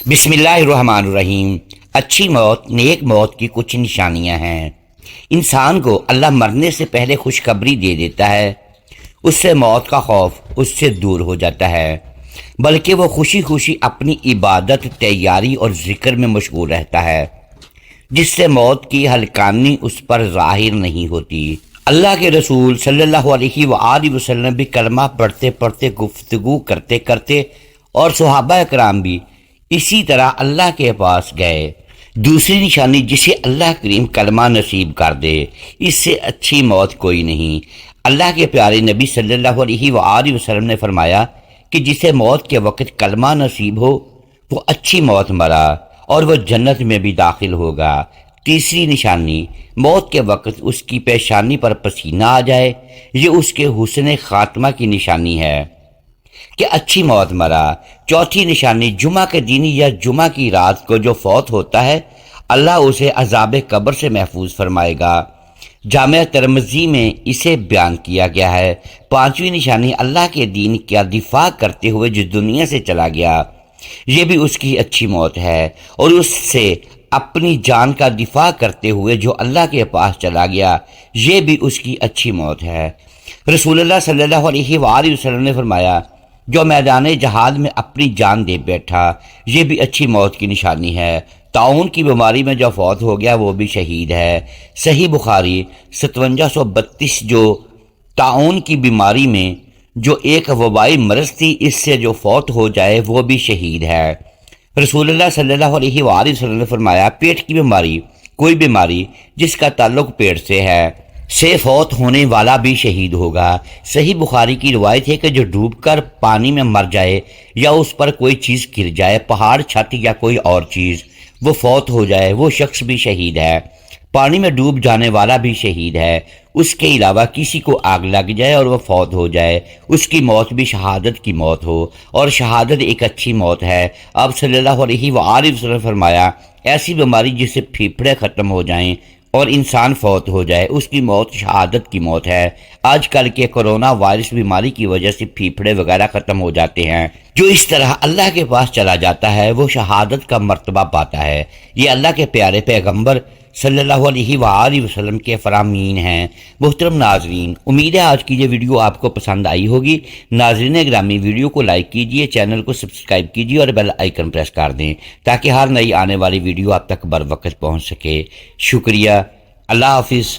بسم اللہ الرحمن الرحیم۔ اچھی موت، نیک موت کی کچھ نشانیاں ہیں۔ انسان کو اللہ مرنے سے پہلے خوشخبری دے دیتا ہے، اس سے موت کا خوف اس سے دور ہو جاتا ہے، بلکہ وہ خوشی خوشی اپنی عبادت، تیاری اور ذکر میں مشغول رہتا ہے، جس سے موت کی ہلکانی اس پر ظاہر نہیں ہوتی۔ اللہ کے رسول صلی اللہ علیہ وآلہ وسلم بھی کلمہ پڑھتے پڑھتے، گفتگو کرتے کرتے، اور صحابہ اکرام بھی اسی طرح اللہ کے پاس گئے۔ دوسری نشانی، جسے اللہ کریم کلمہ نصیب کر دے، اس سے اچھی موت کوئی نہیں۔ اللہ کے پیارے نبی صلی اللہ علیہ وآلہ وسلم نے فرمایا کہ جسے موت کے وقت کلمہ نصیب ہو وہ اچھی موت مرا اور وہ جنت میں بھی داخل ہوگا۔ تیسری نشانی، موت کے وقت اس کی پیشانی پر پسینہ آ جائے، یہ اس کے حسن خاتمہ کی نشانی ہے کہ اچھی موت مرا۔ چوتھی نشانی، جمعہ کے دن یا جمعہ کی رات کو جو فوت ہوتا ہے، اللہ اسے عذاب قبر سے محفوظ فرمائے گا۔ جامعہ ترمذی میں اسے بیان کیا گیا ہے۔ پانچویں نشانی، اللہ کے دین کا دفاع کرتے ہوئے جو دنیا سے چلا گیا، یہ بھی اس کی اچھی موت ہے، اور اس سے اپنی جان کا دفاع کرتے ہوئے جو اللہ کے پاس چلا گیا، یہ بھی اس کی اچھی موت ہے۔ رسول اللہ صلی اللہ علیہ وآلہ وسلم نے فرمایا، جو میدان جہاد میں اپنی جان دے بیٹھا، یہ بھی اچھی موت کی نشانی ہے۔ طاعون کی بیماری میں جو فوت ہو گیا وہ بھی شہید ہے۔ صحیح بخاری 5732، جو طاعون کی بیماری میں جو ایک وبائی مرض تھی، اس سے جو فوت ہو جائے وہ بھی شہید ہے۔ رسول اللہ صلی اللہ علیہ وآلہ وسلم نے فرمایا، پیٹ کی بیماری، کوئی بیماری جس کا تعلق پیٹ سے فوت ہونے والا بھی شہید ہوگا۔ صحیح بخاری کی روایت ہے کہ جو ڈوب کر پانی میں مر جائے یا اس پر کوئی چیز گر جائے، پہاڑ، چھت یا کوئی اور چیز، وہ فوت ہو جائے، وہ شخص بھی شہید ہے۔ پانی میں ڈوب جانے والا بھی شہید ہے۔ اس کے علاوہ کسی کو آگ لگ جائے اور وہ فوت ہو جائے، اس کی موت بھی شہادت کی موت ہو، اور شہادت ایک اچھی موت ہے۔ آپ صلی اللہ علیہ وآلہ وسلم نے فرمایا، ایسی بیماری جس سے پھیپھڑے ختم ہو جائیں اور انسان فوت ہو جائے، اس کی موت شہادت کی موت ہے۔ آج کل کے کرونا وائرس بیماری کی وجہ سے پھیپھڑے وغیرہ ختم ہو جاتے ہیں۔ جو اس طرح اللہ کے پاس چلا جاتا ہے وہ شہادت کا مرتبہ پاتا ہے۔ یہ اللہ کے پیارے پیغمبر صلی اللہ علیہ وآلہ وسلم کے فرامین ہیں۔ محترم ناظرین، امید ہے آج کی یہ ویڈیو آپ کو پسند آئی ہوگی۔ ناظرین گرامی، ویڈیو کو لائک کیجئے، چینل کو سبسکرائب کیجئے اور بیل آئیکن پریس کر دیں تاکہ ہر نئی آنے والی ویڈیو آپ تک بر وقت پہنچ سکے۔ شکریہ۔ اللہ حافظ۔